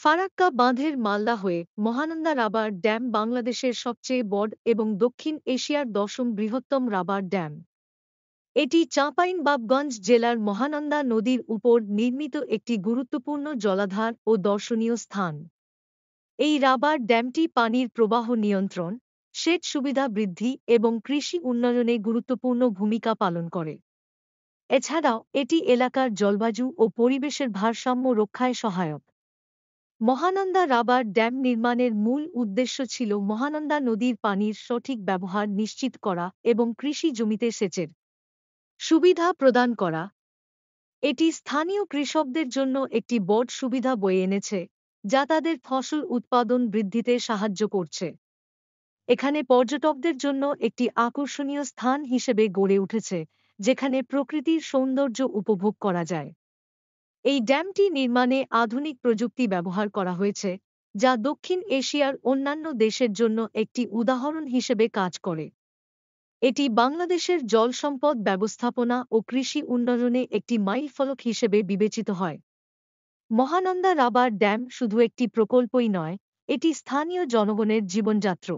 ফারাক্কা বাঁধের মালদা হয়ে Mahananda rubber dam বাংলাদেশের সবচেয়ে বড় এবং দক্ষিণ এশিয়ার দশম বৃহত্তম রাবার ড্যাম। এটি চাঁপাইনবাবগঞ্জ জেলার মহানন্দা নদীর উপর নির্মিত একটি গুরুত্বপূর্ণ জলাধার ও দর্শনীয় স্থান। এই রাবার ড্যামটি পানির প্রবাহ নিয়ন্ত্রণ, সেচ সুবিধা বৃদ্ধি এবং কৃষি উন্নয়নে গুরুত্বপূর্ণ ভূমিকা পালন করে। এছাড়াও এটি এলাকার জলবায়ু ও পরিবেশের ভারসাম্য রক্ষায় সহায়ক। মহানন্দা রাবার ড্যাম নির্মাণের মূল উদ্দেশ্য ছিল মহানন্দা নদীর পানির সঠিক ব্যবহার নিশ্চিত করা এবং কৃষি জমিতে সেচের সুবিধা প্রদান করা। এটি স্থানীয় কৃষকদের জন্য একটি বড় সুবিধা বয়ে এনেছে, যা তাদের ফসল উৎপাদন বৃদ্ধিতে সাহায্য করছে। এখানে পর্যটকদের জন্য একটি আকর্ষণীয় স্থান হিসেবে গড়ে উঠেছে, যেখানে প্রকৃতির সৌন্দর্য উপভোগ করা যায়। এই ড্যামটি নির্মাণে আধুনিক প্রযুক্তি ব্যবহার করা হয়েছে, যা দক্ষিণ এশিয়ার অন্যান্য দেশের জন্য একটি উদাহরণ হিসেবে কাজ করে। এটি বাংলাদেশের জল সম্পদ ব্যবস্থাপনা ও কৃষি উন্নয়নে একটি মাইলফলক হিসেবে বিবেচিত হয়। মহানন্দা রাবার ড্যাম শুধু একটি প্রকল্পই নয়, এটি স্থানীয় জনগণের জীবনযাত্রা